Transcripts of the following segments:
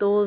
2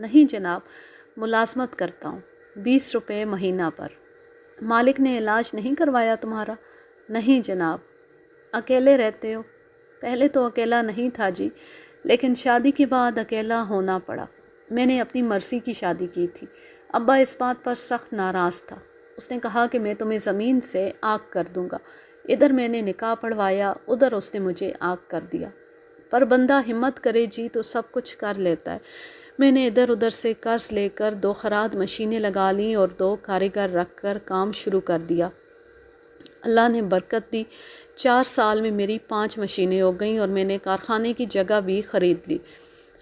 نہیں جناب، ملازمت کرتا ہوں، 20 روپے مہینہ پر۔ مالک نے علاج نہیں کروایا تمہارا؟ نہیں جناب۔ اکیلے رہتے ہو؟ پہلے تو اکیلا نہیں تھا جی، لیکن شادی کے بعد اکیلا ہونا پڑا۔ میں نے اپنی مرضی کی شادی کی تھی۔ ابا اس بات پر سخت ناراض تھا۔ اس نے کہا کہ میں تمہیں زمین سے آگ کر دوں گا۔ ادھر میں نے نکاح پڑھوایا، ادھر اس نے مجھے آگ کر دیا۔ پر بندہ ہمت کرے جی تو سب کچھ کر لیتا ہے۔ میں نے ادھر ادھر سے قرض لے کر 2 خراد مشینیں لگا لیں اور 2 کاریگر رکھ کر کام شروع کر دیا۔ اللہ نے برکت دی، 4 سال میں میری 5 مشینیں ہو گئیں اور میں نے کارخانے کی جگہ بھی خرید لی۔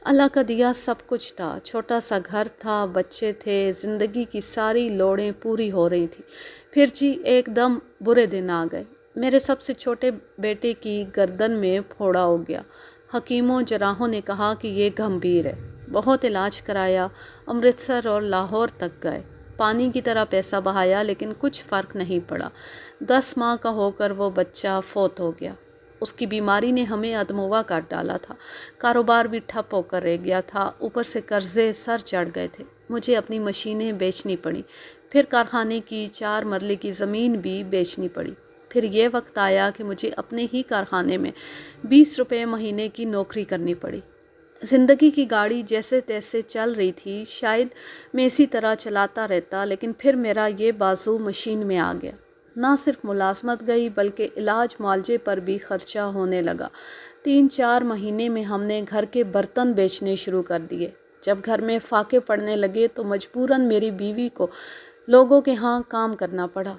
اللہ کا دیا سب کچھ تھا، چھوٹا سا گھر تھا، بچے تھے، زندگی کی ساری لوڑیں پوری ہو رہی تھیں۔ پھر جی ایک دم برے دن آ گئے۔ میرے سب سے چھوٹے بیٹے کی گردن میں پھوڑا ہو گیا۔ حکیموں جراحوں نے کہا کہ یہ گھمبیر ہے۔ بہت علاج کرایا، امرتسر اور لاہور تک گئے، پانی کی طرح پیسہ بہایا لیکن کچھ فرق نہیں پڑا۔ 10 ماہ کا ہو کر وہ بچہ فوت ہو گیا۔ اس کی بیماری نے ہمیں ادموا کر ڈالا تھا، کاروبار بھی ٹھپ ہو کر رہ گیا تھا، اوپر سے قرضے سر چڑھ گئے تھے۔ مجھے اپنی مشینیں بیچنی پڑیں، پھر کارخانے کی 4 مرلے کی زمین بھی بیچنی پڑی۔ پھر یہ وقت آیا کہ مجھے اپنے ہی کارخانے میں 20 روپے مہینے کی نوکری کرنی پڑی۔ زندگی کی گاڑی جیسے تیسے چل رہی تھی، شاید میں اسی طرح چلاتا رہتا، لیکن پھر میرا یہ بازو مشین میں آ گیا۔ نہ صرف ملازمت گئی بلکہ علاج معالجے پر بھی خرچہ ہونے لگا۔ 3-4 مہینے میں ہم نے گھر کے برتن بیچنے شروع کر دیے۔ جب گھر میں فاقے پڑنے لگے تو مجبوراً میری بیوی کو لوگوں کے ہاں کام کرنا پڑا۔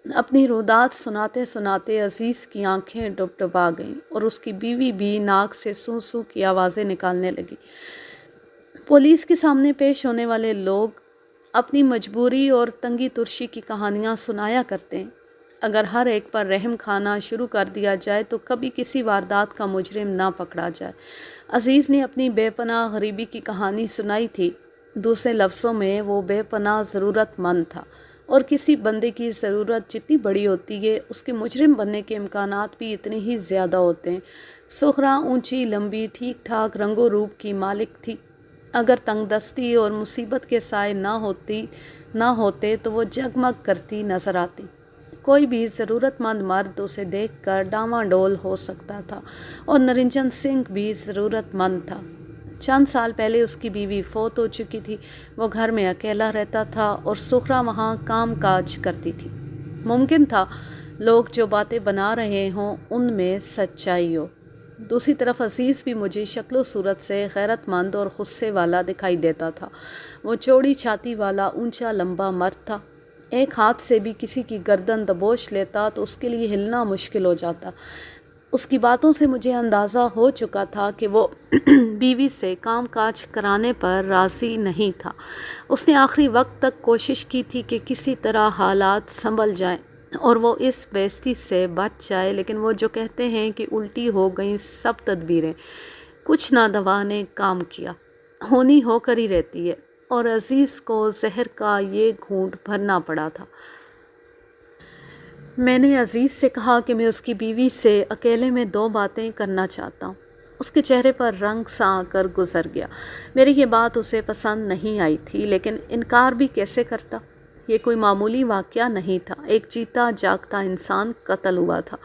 اپنی رودات سناتے سناتے عزیز کی آنکھیں ڈبڈبا گئیں اور اس کی بیوی بھی ناک سے سوں سوں کی آوازیں نکالنے لگی۔ پولیس کے سامنے پیش ہونے والے لوگ اپنی مجبوری اور تنگی ترشی کی کہانیاں سنایا کرتے ہیں۔ اگر ہر ایک پر رحم کھانا شروع کر دیا جائے تو کبھی کسی واردات کا مجرم نہ پکڑا جائے۔ عزیز نے اپنی بے پناہ غریبی کی کہانی سنائی تھی۔ دوسرے لفظوں میں وہ بے پناہ ضرورت مند تھا، اور کسی بندے کی ضرورت جتنی بڑی ہوتی ہے اس کے مجرم بننے کے امکانات بھی اتنے ہی زیادہ ہوتے ہیں۔ سغرا اونچی لمبی ٹھیک ٹھاک رنگ و روپ کی مالک تھی۔ اگر تنگ دستی اور مصیبت کے سائے نہ ہوتے تو وہ جگمگ کرتی نظر آتی۔ کوئی بھی ضرورت مند مرد اسے دیکھ کر ڈاواں ڈول ہو سکتا تھا، اور نرنجن سنگھ بھی ضرورت مند تھا۔ چند سال پہلے اس کی بیوی فوت ہو چکی تھی۔ وہ گھر میں اکیلا رہتا تھا اور سغرا وہاں کام کاج کرتی تھی۔ ممکن تھا لوگ جو باتیں بنا رہے ہوں ان میں سچائی ہو۔ دوسری طرف عزیز بھی مجھے شکل و صورت سے غیرت مند اور غصے والا دکھائی دیتا تھا۔ وہ چوڑی چھاتی والا اونچا لمبا مرد تھا۔ ایک ہاتھ سے بھی کسی کی گردن دبوچ لیتا تو اس کے لیے ہلنا مشکل ہو جاتا۔ اس کی باتوں سے مجھے اندازہ ہو چکا تھا کہ وہ بیوی سے کام کاج کرانے پر راضی نہیں تھا۔ اس نے آخری وقت تک کوشش کی تھی کہ کسی طرح حالات سنبھل جائیں اور وہ اس بےعزتی سے بچ جائے، لیکن وہ جو کہتے ہیں کہ الٹی ہو گئیں سب تدبیریں، کچھ نہ دوا نے کام کیا، ہونی ہو کر ہی رہتی ہے، اور عزیز کو زہر کا یہ گھونٹ بھرنا پڑا تھا۔ میں نے عزیز سے کہا کہ میں اس کی بیوی سے اکیلے میں 2 باتیں کرنا چاہتا ہوں۔ اس کے چہرے پر رنگ سا آ کر گزر گیا۔ میری یہ بات اسے پسند نہیں آئی تھی، لیکن انکار بھی کیسے کرتا؟ یہ کوئی معمولی واقعہ نہیں تھا۔ ایک جیتا جاگتا انسان قتل ہوا تھا۔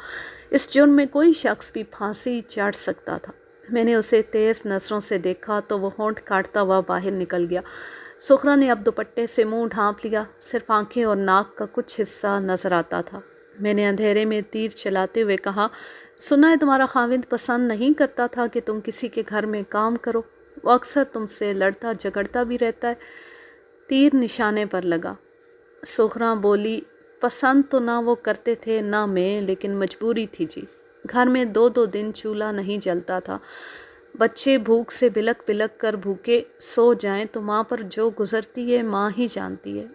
اس جرم میں کوئی شخص بھی پھانسی چڑھ سکتا تھا۔ میں نے اسے تیز نظروں سے دیکھا تو وہ ہونٹ کاٹتا ہوا باہر نکل گیا۔ سغرا نے اب دوپٹے سے منہ ڈھانپ لیا، صرف آنکھیں اور ناک کا کچھ حصہ نظر آتا تھا۔ میں نے اندھیرے میں تیر چلاتے ہوئے کہا، سنا ہے تمہارا خاوند پسند نہیں کرتا تھا کہ تم کسی کے گھر میں کام کرو، وہ اکثر تم سے لڑتا جھگڑتا بھی رہتا ہے۔ تیر نشانے پر لگا۔ سغرا بولی، پسند تو نہ وہ کرتے تھے نہ میں، لیکن مجبوری تھی جی۔ گھر میں 2 دن چولہا نہیں جلتا تھا۔ بچے بھوک سے بلک بلک کر بھوکے سو جائیں تو ماں پر جو گزرتی ہے ماں ہی جانتی ہے۔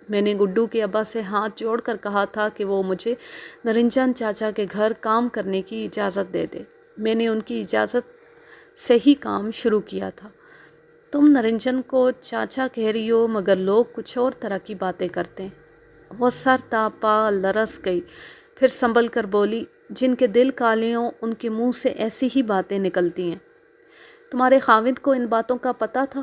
میں نے گڈو کے ابا سے ہاتھ جوڑ کر کہا تھا کہ وہ مجھے نرنجن چاچا کے گھر کام کرنے کی اجازت دے دے۔ میں نے ان کی اجازت سے ہی کام شروع کیا تھا۔ تم نرنجن کو چاچا کہہ رہی ہو مگر لوگ کچھ اور طرح کی باتیں کرتے ہیں۔ وہ سر تا پا لرز گئی، پھر سنبھل کر بولی، جن کے دل کالے ہوں ان کے منہ سے ایسی ہی باتیں نکلتی ہیں۔ تمہارے خاوند کو ان باتوں کا پتہ تھا؟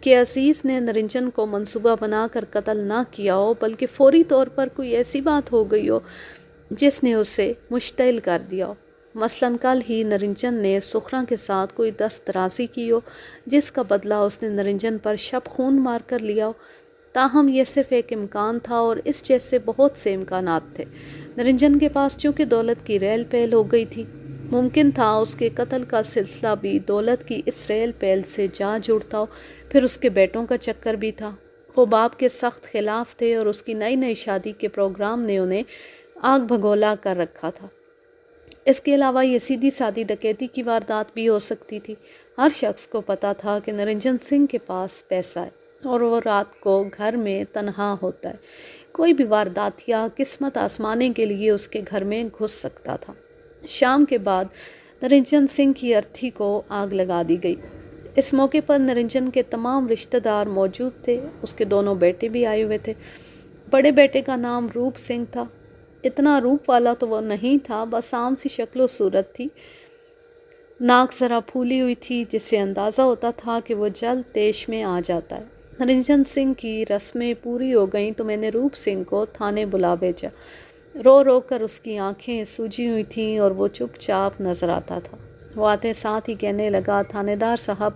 کہ عزیز نے نرنجن کو منصوبہ بنا کر قتل نہ کیا ہو، بلکہ فوری طور پر کوئی ایسی بات ہو گئی ہو جس نے اسے مشتعل کر دیا ہو۔ مثلاً کل ہی نرنجن نے سکھرا کے ساتھ کوئی دست درازی کی ہو جس کا بدلہ اس نے نرنجن پر شب خون مار کر لیا ہو۔ تاہم یہ صرف ایک امکان تھا اور اس جیسے بہت سے امکانات تھے۔ نرنجن کے پاس چونکہ دولت کی ریل پیل ہو گئی تھی، ممکن تھا اس کے قتل کا سلسلہ بھی دولت کی اس ریل پیل سے جا جڑتا ہو۔ پھر اس کے بیٹوں کا چکر بھی تھا۔ وہ باپ کے سخت خلاف تھے اور اس کی نئی شادی کے پروگرام نے انہیں آگ بھگولا کر رکھا تھا۔ اس کے علاوہ یہ سیدھی سادی ڈکیتی کی واردات بھی ہو سکتی تھی۔ ہر شخص کو پتہ تھا کہ نرنجن سنگھ کے پاس پیسہ ہے اور وہ رات کو گھر میں تنہا ہوتا ہے۔ کوئی بھی واردات یا قسمت آزمانے کے لیے اس کے گھر میں گھس سکتا تھا۔ شام کے بعد نرنجن سنگھ کی ارتھی کو آگ لگا دی گئی۔ اس موقع پر نرنجن کے تمام رشتہ دار موجود تھے۔ اس کے دونوں بیٹے بھی آئے ہوئے تھے۔ بڑے بیٹے کا نام روپ سنگھ تھا۔ اتنا روپ والا تو وہ نہیں تھا، بس عام سی شکل و صورت تھی۔ ناک ذرا پھولی ہوئی تھی جس سے اندازہ ہوتا تھا کہ وہ جلد تیش میں آ جاتا ہے۔ نرنجن سنگھ کی رسمیں پوری ہو گئیں تو میں نے روپ سنگھ کو تھانے بلا بھیجا۔ رو رو کر اس کی آنکھیں سوجی ہوئی تھیں اور وہ چپ چاپ نظر آتا تھا۔ وہ آتے ساتھ ہی کہنے لگا، تھانے دار صاحب،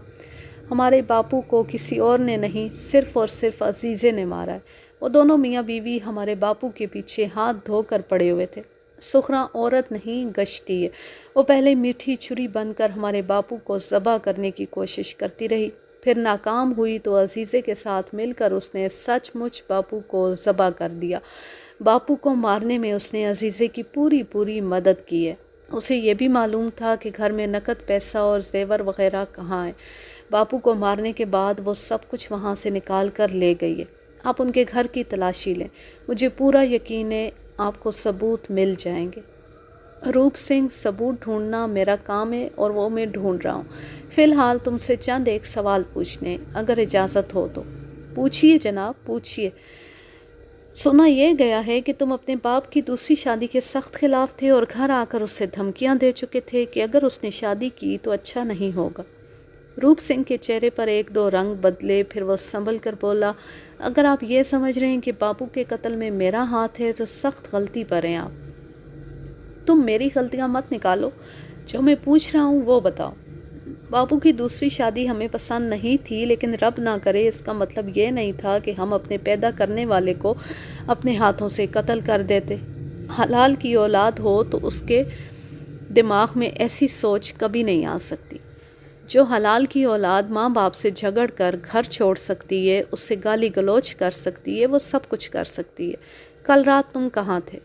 ہمارے باپو کو کسی اور نے نہیں، صرف اور صرف عزیزے نے مارا ہے۔ وہ دونوں میاں بیوی ہمارے باپو کے پیچھے ہاتھ دھو کر پڑے ہوئے تھے۔ سکھرا عورت نہیں گشتی ہے۔ وہ پہلے میٹھی چھری بن کر ہمارے باپو کو ذبح کرنے کی کوشش کرتی رہی، پھر ناکام ہوئی تو عزیزے کے ساتھ مل کر اس نے سچ مچ باپو کو ذبح کر دیا۔ باپو کو مارنے میں اس نے عزیزے کی پوری مدد کی ہے۔ اسے یہ بھی معلوم تھا کہ گھر میں نقد پیسہ اور زیور وغیرہ کہاں ہے۔ باپو کو مارنے کے بعد وہ سب کچھ وہاں سے نکال کر لے گئی ہے۔ آپ ان کے گھر کی تلاشی لیں، مجھے پورا یقین ہے آپ کو ثبوت مل جائیں گے۔ روپ سنگھ، ثبوت ڈھونڈنا میرا کام ہے اور وہ میں ڈھونڈ رہا ہوں۔ فی الحال تم سے چند ایک سوال پوچھنے، اگر اجازت ہو تو۔ پوچھیے جناب، پوچھیے۔ سنا یہ گیا ہے کہ تم اپنے باپ کی دوسری شادی کے سخت خلاف تھے اور گھر آ کر اسے دھمکیاں دے چکے تھے کہ اگر اس نے شادی کی تو اچھا نہیں ہوگا۔ روپ سنگھ کے چہرے پر ایک دو رنگ بدلے، پھر وہ سنبھل کر بولا، اگر آپ یہ سمجھ رہے ہیں کہ باپو کے قتل میں میرا ہاتھ ہے تو سخت غلطی پر ہیں آپ۔ تم میری غلطیاں مت نکالو، جو میں پوچھ رہا ہوں وہ بتاؤ۔ باپو کی دوسری شادی ہمیں پسند نہیں تھی، لیکن رب نہ کرے اس کا مطلب یہ نہیں تھا کہ ہم اپنے پیدا کرنے والے کو اپنے ہاتھوں سے قتل کر دیتے۔ حلال کی اولاد ہو تو اس کے دماغ میں ایسی سوچ کبھی نہیں آ سکتی۔ جو حلال کی اولاد ماں باپ سے جھگڑ کر گھر چھوڑ سکتی ہے، اس سے گالی گلوچ کر سکتی ہے، وہ سب کچھ کر سکتی ہے۔ کل رات تم کہاں تھے؟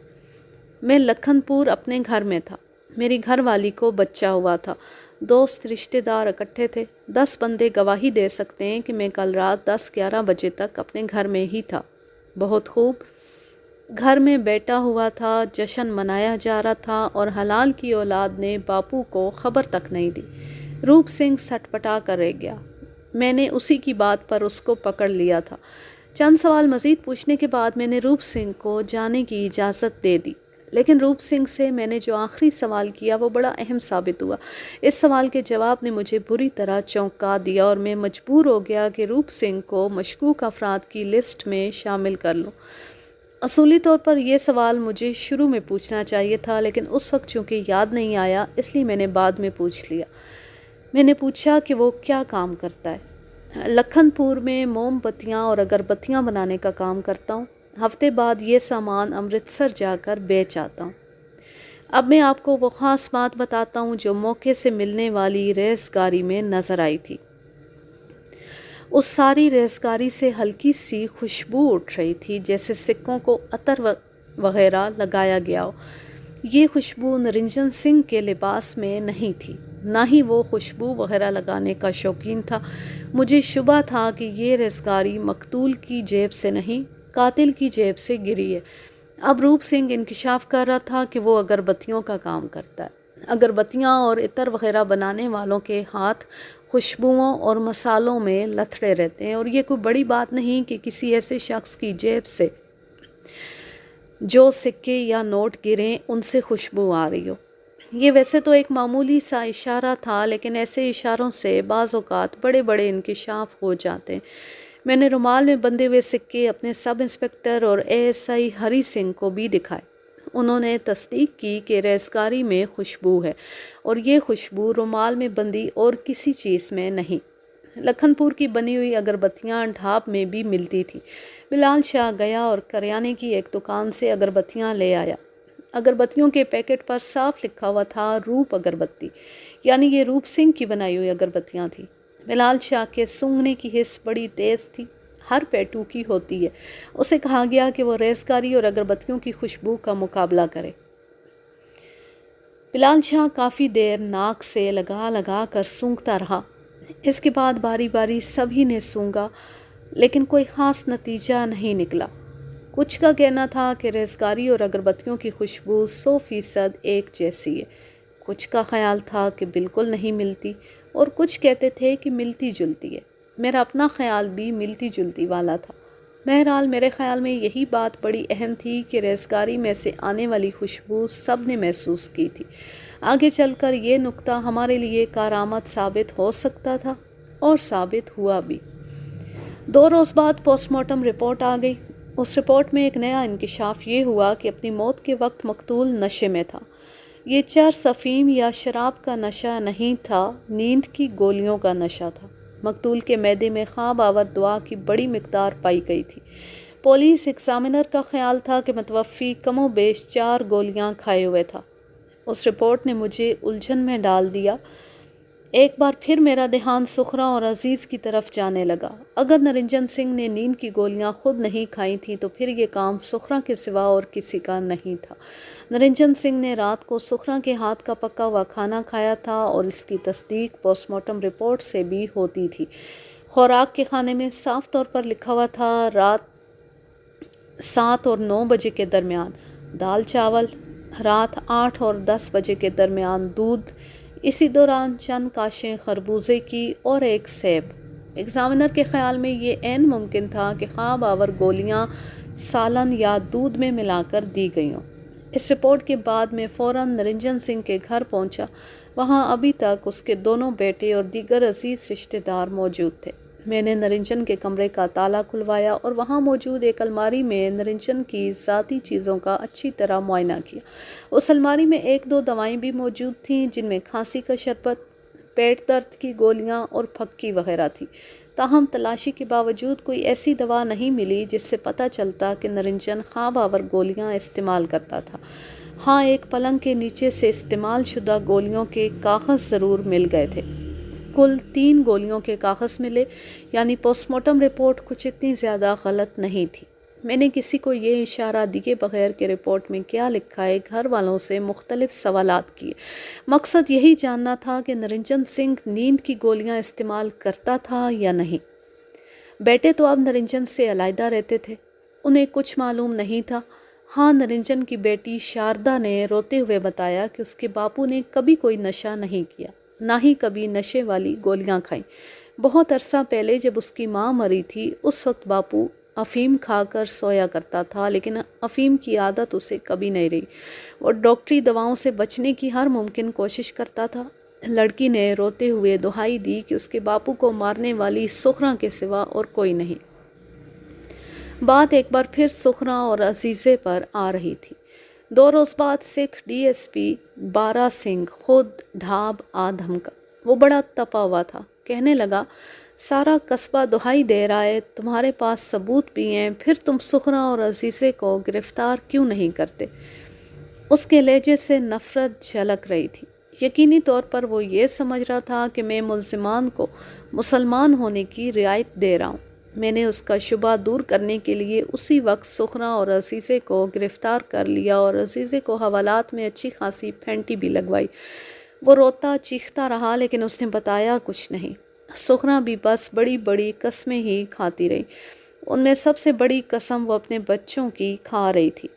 میں لکھن پور اپنے گھر میں تھا۔ میری گھر والی کو بچہ ہوا تھا۔ دوست رشتہ دار اکٹھے تھے۔ 10 بندے گواہی دے سکتے ہیں کہ میں کل رات 10-11 بجے تک اپنے گھر میں ہی تھا۔ بہت خوب۔ گھر میں بیٹھا ہوا تھا، جشن منایا جا رہا تھا اور حلال کی اولاد نے باپو کو خبر تک نہیں دی۔ روپ سنگھ سٹ پٹا کر رہ گیا۔ میں نے اسی کی بات پر اس کو پکڑ لیا تھا۔ چند سوال مزید پوچھنے کے بعد میں نے روپ سنگھ کو جانے کی اجازت دے دی، لیکن روپ سنگھ سے میں نے جو آخری سوال کیا وہ بڑا اہم ثابت ہوا۔ اس سوال کے جواب نے مجھے بری طرح چونکا دیا اور میں مجبور ہو گیا کہ روپ سنگھ کو مشکوک افراد کی لسٹ میں شامل کر لوں۔ اصولی طور پر یہ سوال مجھے شروع میں پوچھنا چاہیے تھا، لیکن اس وقت چونکہ یاد نہیں آیا اس لیے میں نے بعد میں پوچھ لیا۔ میں نے پوچھا کہ وہ کیا کام کرتا ہے۔ لکھن پور میں موم بتیاں اور اگربتیاں بنانے کا کام کرتا ہوں۔ ہفتے بعد یہ سامان امرتسر جا کر بیچ آتا ہوں۔ اب میں آپ کو وہ خاص بات بتاتا ہوں جو موقع سے ملنے والی ریزگاری میں نظر آئی تھی۔ اس ساری ریزگاری سے ہلکی سی خوشبو اٹھ رہی تھی، جیسے سکوں کو عطر وغیرہ لگایا گیا ہو۔ یہ خوشبو نرنجن سنگھ کے لباس میں نہیں تھی، نہ ہی وہ خوشبو وغیرہ لگانے کا شوقین تھا۔ مجھے شبہ تھا کہ یہ ریزگاری مقتول کی جیب سے نہیں، قاتل کی جیب سے گری ہے۔ اب روپ سنگھ انکشاف کر رہا تھا کہ وہ اگربتیوں کا کام کرتا ہے۔ اگربتیاں اور عطر وغیرہ بنانے والوں کے ہاتھ خوشبوؤں اور مصالوں میں لتھڑے رہتے ہیں، اور یہ کوئی بڑی بات نہیں کہ کسی ایسے شخص کی جیب سے جو سکے یا نوٹ گریں ان سے خوشبو آ رہی ہو۔ یہ ویسے تو ایک معمولی سا اشارہ تھا، لیکن ایسے اشاروں سے بعض اوقات بڑے بڑے انکشاف ہو جاتے ہیں۔ میں نے رومال میں بندھے ہوئے سکے اپنے سب انسپکٹر اور ASI ہری سنگھ کو بھی دکھائے۔ انہوں نے تصدیق کی کہ ریزگاری میں خوشبو ہے، اور یہ خوشبو رومال میں بندھی اور کسی چیز میں نہیں۔ لکھن پور کی بنی ہوئی اگربتیاں ڈھاب میں بھی ملتی تھیں۔ بلال شاہ گیا اور کریانے کی ایک دکان سے اگربتیاں لے آیا۔ اگربتیوں کے پیکٹ پر صاف لکھا ہوا تھا روپ اگربتی، یعنی یہ روپ سنگھ کی بنائی ہوئی اگربتیاں تھیں۔ بلال شاہ کے سونگھنے کی حس بڑی تیز تھی، ہر پیٹو کی ہوتی ہے۔ اسے کہا گیا کہ وہ ریزگاری اور اگربتیوں کی خوشبو کا مقابلہ کرے۔ بلال شاہ کافی دیر ناک سے لگا لگا کر سونگھتا رہا۔ اس کے بعد باری باری سبھی نے سونگھا، لیکن کوئی خاص نتیجہ نہیں نکلا۔ کچھ کا کہنا تھا کہ ریزگاری اور اگربتیوں کی خوشبو 100% ایک جیسی ہے، کچھ کا خیال تھا کہ بالکل نہیں ملتی، اور کچھ کہتے تھے کہ ملتی جلتی ہے۔ میرا اپنا خیال بھی ملتی جلتی والا تھا۔ بہرحال میرے خیال میں یہی بات بڑی اہم تھی کہ ریزگاری میں سے آنے والی خوشبو سب نے محسوس کی تھی۔ آگے چل کر یہ نکتہ ہمارے لیے کارآمد ثابت ہو سکتا تھا، اور ثابت ہوا بھی۔ 2 روز بعد پوسٹ مارٹم رپورٹ آ گئی۔ اس رپورٹ میں ایک نیا انکشاف یہ ہوا کہ اپنی موت کے وقت مقتول نشے میں تھا۔ یہ چرس، افیم یا شراب کا نشہ نہیں تھا، نیند کی گولیوں کا نشہ تھا۔ مقتول کے معدے میں خواب آور دوا کی بڑی مقدار پائی گئی تھی۔ پولیس ایگزامینر کا خیال تھا کہ متوفی کم و بیش 4 گولیاں کھائے ہوئے تھا۔ اس رپورٹ نے مجھے الجھن میں ڈال دیا۔ ایک بار پھر میرا دھیان سکھرا اور عزیز کی طرف جانے لگا۔ اگر نرنجن سنگھ نے نیند کی گولیاں خود نہیں کھائی تھیں تو پھر یہ کام سکھرا کے سوا اور کسی کا نہیں تھا۔ نرنجن سنگھ نے رات کو سکھرا کے ہاتھ کا پکا ہوا کھانا کھایا تھا، اور اس کی تصدیق پوسٹ مارٹم رپورٹ سے بھی ہوتی تھی۔ خوراک کے کھانے میں صاف طور پر لکھا ہوا تھا رات 7 اور 9 بجے کے درمیان دال چاول، رات 8 اور 10 بجے کے درمیان دودھ، اسی دوران چند کاشیں خربوزے کی اور ایک سیب۔ ایگزامینر کے خیال میں یہ عین ممکن تھا کہ خواب آور گولیاں سالن یا دودھ میں ملا کر دی گئی ہوں۔ اس رپورٹ کے بعد میں فوراً نرنجن سنگھ کے گھر پہنچا۔ وہاں ابھی تک اس کے دونوں بیٹے اور دیگر عزیز رشتہ دار موجود تھے۔ میں نے نرنجن کے کمرے کا تالا کھلوایا اور وہاں موجود ایک الماری میں نرنجن کی ذاتی چیزوں کا اچھی طرح معائنہ کیا۔ اس الماری میں 1-2 دوائیں بھی موجود تھیں، جن میں کھانسی کا شربت، پیٹ درد کی گولیاں اور پھکی وغیرہ تھی۔ تاہم تلاشی کے باوجود کوئی ایسی دوا نہیں ملی جس سے پتہ چلتا کہ نرنجن خواب آور گولیاں استعمال کرتا تھا۔ ہاں، ایک پلنگ کے نیچے سے استعمال شدہ گولیوں کے کاغذ ضرور مل گئے تھے۔ کل 3 گولیوں کے کاغذ ملے، یعنی پوسٹ مارٹم رپورٹ کچھ اتنی زیادہ غلط نہیں تھی۔ میں نے کسی کو یہ اشارہ دیے بغیر کہ رپورٹ میں کیا لکھا ہے گھر والوں سے مختلف سوالات کیے۔ مقصد یہی جاننا تھا کہ نرنجن سنگھ نیند کی گولیاں استعمال کرتا تھا یا نہیں۔ بیٹے تو اب نرنجن سے علیحدہ رہتے تھے، انہیں کچھ معلوم نہیں تھا۔ ہاں، نرنجن کی بیٹی شاردا نے روتے ہوئے بتایا کہ اس کے باپو نے کبھی کوئی نشہ نہیں کیا، نہ ہی کبھی نشے والی گولیاں کھائیں۔ بہت عرصہ پہلے جب اس کی ماں مری تھی، اس وقت باپو افیم کھا کر سویا کرتا تھا، لیکن افیم کی عادت اسے کبھی نہیں رہی۔ وہ ڈاکٹری دواؤں سے بچنے کی ہر ممکن کوشش کرتا تھا۔ لڑکی نے روتے ہوئے دہائی دی کہ اس کے باپو کو مارنے والی سکھرا کے سوا اور کوئی نہیں۔ بات ایک بار پھر سکھرا اور عزیزے پر آ رہی تھی۔ 2 روز بعد سکھ DSP بارا سنگھ خود ڈھاب آ دھمکا۔ وہ بڑا تپا ہوا تھا، کہنے لگا، سارا قصبہ دہائی دے رہا ہے، تمہارے پاس ثبوت بھی ہیں، پھر تم سکھرا اور عزیزے کو گرفتار کیوں نہیں کرتے؟ اس کے لہجے سے نفرت جھلک رہی تھی۔ یقینی طور پر وہ یہ سمجھ رہا تھا کہ میں ملزمان کو مسلمان ہونے کی رعایت دے رہا ہوں۔ میں نے اس کا شبہ دور کرنے کے لیے اسی وقت سکھرا اور عزیزے کو گرفتار کر لیا اور عزیزے کو حوالات میں اچھی خاصی پھینٹی بھی لگوائی۔ وہ روتا چیختا رہا، لیکن اس نے بتایا کچھ نہیں۔ سکھرا بھی بس بڑی بڑی قسمیں ہی کھاتی رہی۔ ان میں سب سے بڑی قسم وہ اپنے بچوں کی کھا رہی تھی۔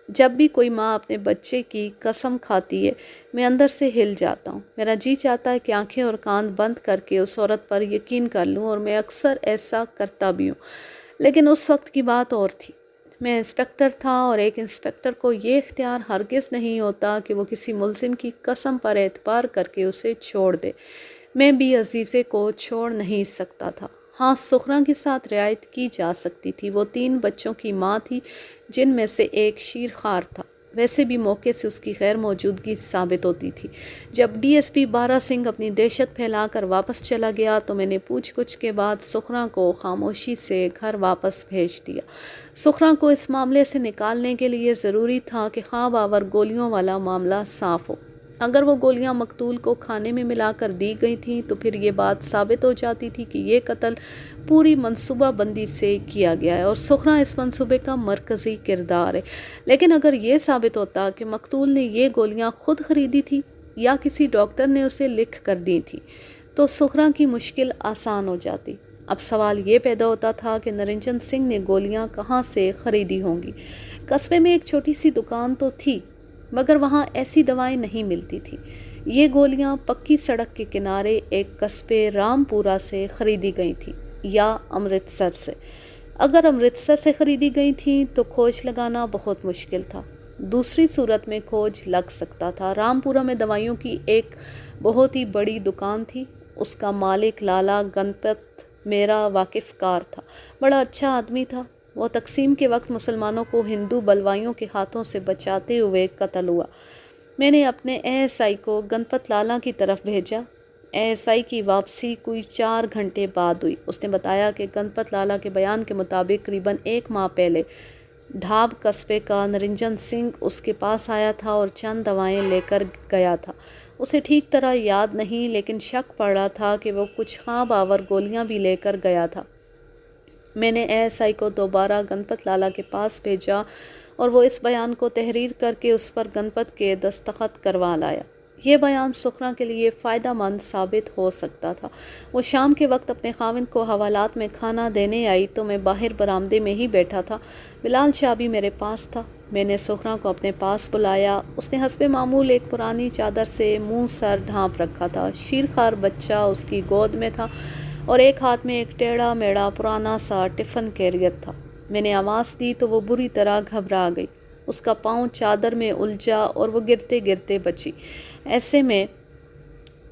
جب بھی کوئی ماں اپنے بچے کی قسم کھاتی ہے، میں اندر سے ہل جاتا ہوں۔ میرا جی چاہتا ہے کہ آنکھیں اور کان بند کر کے اس عورت پر یقین کر لوں، اور میں اکثر ایسا کرتا بھی ہوں۔ لیکن اس وقت کی بات اور تھی۔ میں انسپکٹر تھا اور ایک انسپکٹر کو یہ اختیار ہرگز نہیں ہوتا کہ وہ کسی ملزم کی قسم پر اعتبار کر کے اسے چھوڑ دے۔ میں بھی عزیزے کو چھوڑ نہیں سکتا تھا۔ ہاں، سخرا کے ساتھ رعایت کی جا سکتی تھی۔ وہ 3 بچوں کی ماں تھی جن میں سے ایک شیر خوار تھا۔ ویسے بھی موقع سے اس کی غیر موجودگی ثابت ہوتی تھی۔ جب ڈی ایس پی بارہ سنگھ اپنی دہشت پھیلا کر واپس چلا گیا تو میں نے پوچھ گچھ کے بعد سخرا کو خاموشی سے گھر واپس بھیج دیا۔ سخرا کو اس معاملے سے نکالنے کے لیے ضروری تھا کہ خواب آور گولیوں والا معاملہ صاف ہو۔ اگر وہ گولیاں مقتول کو کھانے میں ملا کر دی گئی تھیں تو پھر یہ بات ثابت ہو جاتی تھی کہ یہ قتل پوری منصوبہ بندی سے کیا گیا ہے اور سخرا اس منصوبے کا مرکزی کردار ہے۔ لیکن اگر یہ ثابت ہوتا کہ مقتول نے یہ گولیاں خود خریدی تھی یا کسی ڈاکٹر نے اسے لکھ کر دی تھی تو سخرا کی مشکل آسان ہو جاتی۔ اب سوال یہ پیدا ہوتا تھا کہ نرنجن سنگھ نے گولیاں کہاں سے خریدی ہوں گی۔ قصبے میں ایک چھوٹی سی دکان تو تھی مگر وہاں ایسی دوائیں نہیں ملتی تھیں۔ یہ گولیاں پکی سڑک کے کنارے ایک قصبے رام پورہ سے خریدی گئی تھیں یا امرتسر سے۔ اگر امرتسر سے خریدی گئی تھیں تو کھوج لگانا بہت مشکل تھا۔ دوسری صورت میں کھوج لگ سکتا تھا۔ رام پورہ میں دوائیوں کی ایک بہت ہی بڑی دکان تھی۔ اس کا مالک لالا گنپت میرا واقف کار تھا، بڑا اچھا آدمی تھا۔ وہ تقسیم کے وقت مسلمانوں کو ہندو بلوائیوں کے ہاتھوں سے بچاتے ہوئے قتل ہوا۔ میں نے اپنے اے ایس آئی کو گنپت لالا کی طرف بھیجا۔ اے ایس آئی کی واپسی کوئی 4 گھنٹے بعد ہوئی۔ اس نے بتایا کہ گنپت لالا کے بیان کے مطابق قریباً 1 ماہ پہلے ڈھاب قصبے کا نرنجن سنگھ اس کے پاس آیا تھا اور چند دوائیں لے کر گیا تھا۔ اسے ٹھیک طرح یاد نہیں لیکن شک پڑ رہا تھا کہ وہ کچھ خواب آور گولیاں بھی لے کر گیا تھا۔ میں نے اے ایس آئی کو دوبارہ گنپت لالا کے پاس بھیجا اور وہ اس بیان کو تحریر کر کے اس پر گنپت کے دستخط کروا لایا۔ یہ بیان سخرا کے لیے فائدہ مند ثابت ہو سکتا تھا۔ وہ شام کے وقت اپنے خاوند کو حوالات میں کھانا دینے آئی تو میں باہر برآمدے میں ہی بیٹھا تھا۔ بلال شاہ بھی میرے پاس تھا۔ میں نے سخرا کو اپنے پاس بلایا۔ اس نے حسب معمول ایک پرانی چادر سے منہ سر ڈھانپ رکھا تھا۔ شیرخوار بچہ اس کی گود میں تھا اور ایک ہاتھ میں ایک ٹیڑھا میڑھا پرانا سا ٹفن کیریئر تھا۔ میں نے آواز دی تو وہ بری طرح گھبرا گئی۔ اس کا پاؤں چادر میں الجھا اور وہ گرتے گرتے بچی۔ ایسے میں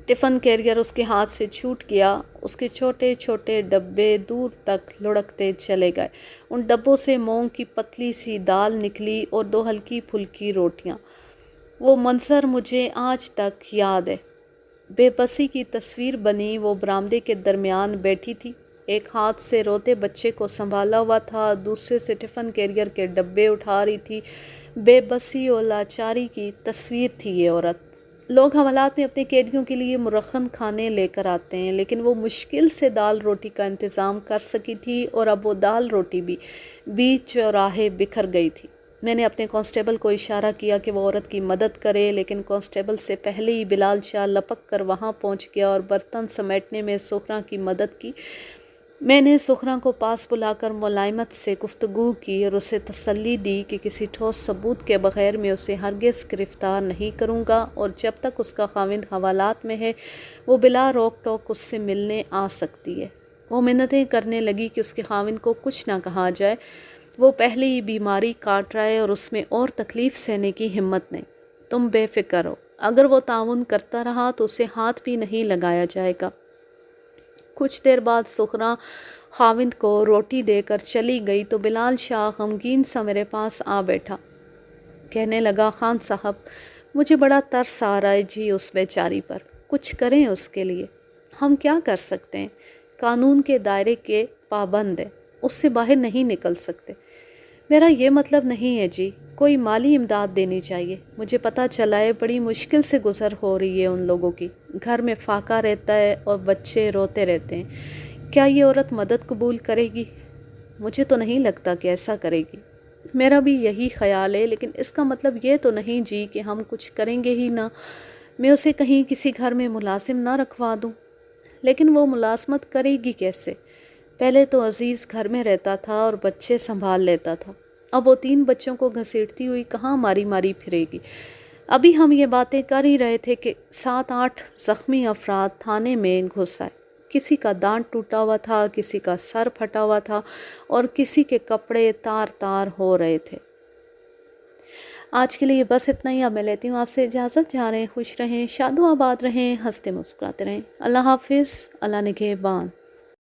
ٹفن کیریئر اس کے ہاتھ سے چھوٹ گیا۔ اس کے چھوٹے چھوٹے ڈبے دور تک لڑکتے چلے گئے۔ ان ڈبوں سے مونگ کی پتلی سی دال نکلی اور 2 ہلکی پھلکی روٹیاں۔ وہ منظر مجھے آج تک یاد ہے۔ بے بسی کی تصویر بنی۔ وہ برآمدے کے درمیان بیٹھی تھی، ایک ہاتھ سے روتے بچے کو سنبھالا ہوا تھا، دوسرے سے ٹفن کیریئر کے ڈبے اٹھا رہی تھی۔ بے بسی اور لاچاری کی تصویر تھی یہ عورت۔ لوگ حوالات میں اپنے قیدیوں کے لیے مرخن کھانے لے کر آتے ہیں لیکن وہ مشکل سے دال روٹی کا انتظام کر سکی تھی اور اب وہ دال روٹی بھی بیچ چوراہے بکھر گئی تھی۔ میں نے اپنے کانسٹیبل کو اشارہ کیا کہ وہ عورت کی مدد کرے لیکن کانسٹیبل سے پہلے ہی بلال شاہ لپک کر وہاں پہنچ گیا اور برتن سمیٹنے میں سخرا کی مدد کی۔ میں نے سخرا کو پاس بلا کر ملائمت سے گفتگو کی اور اسے تسلی دی کہ کسی ٹھوس ثبوت کے بغیر میں اسے ہرگز گرفتار نہیں کروں گا اور جب تک اس کا خاوند حوالات میں ہے وہ بلا روک ٹوک اس سے ملنے آ سکتی ہے۔ وہ منتیں کرنے لگی کہ اس کے خاوند کو کچھ نہ کہا جائے، وہ پہلے ہی بیماری کاٹ رہا ہے اور اس میں اور تکلیف سہنے کی ہمت نہیں۔ تم بے فکر ہو، اگر وہ تعاون کرتا رہا تو اسے ہاتھ بھی نہیں لگایا جائے گا۔ کچھ دیر بعد سخرا خاوند کو روٹی دے کر چلی گئی تو بلال شاہ غمگین سا میرے پاس آ بیٹھا۔ کہنے لگا، خان صاحب مجھے بڑا ترس آ رہا ہے جی اس بیچاری پر، کچھ کریں اس کے لیے۔ ہم کیا کر سکتے ہیں؟ قانون کے دائرے کے پابند ہیں، اس سے باہر نہیں نکل سکتے۔ میرا یہ مطلب نہیں ہے جی، کوئی مالی امداد دینی چاہیے۔ مجھے پتہ چلا ہے بڑی مشکل سے گزر ہو رہی ہے ان لوگوں کی، گھر میں فاقہ رہتا ہے اور بچے روتے رہتے ہیں۔ کیا یہ عورت مدد قبول کرے گی؟ مجھے تو نہیں لگتا کہ ایسا کرے گی۔ میرا بھی یہی خیال ہے، لیکن اس کا مطلب یہ تو نہیں جی کہ ہم کچھ کریں گے ہی نہ۔ میں اسے کہیں کسی گھر میں ملازم نہ رکھوا دوں۔ لیکن وہ ملازمت کرے گی کیسے؟ پہلے تو عزیز گھر میں رہتا تھا اور بچے سنبھال لیتا تھا، اب وہ 3 بچوں کو گھسیٹتی ہوئی کہاں ماری ماری پھرے گی؟ ابھی ہم یہ باتیں کر ہی رہے تھے کہ 7-8 زخمی افراد تھانے میں گھس آئے۔ کسی کا دانت ٹوٹا ہوا تھا، کسی کا سر پھٹا ہوا تھا اور کسی کے کپڑے تار تار ہو رہے تھے۔ آج کے لیے بس اتنا ہی۔ اب میں لیتی ہوں آپ سے اجازت۔ جا رہے ہیں، خوش رہیں، شاد و آباد رہیں، ہنستے مسکراتے رہیں۔ اللہ حافظ، اللہ نگہبان۔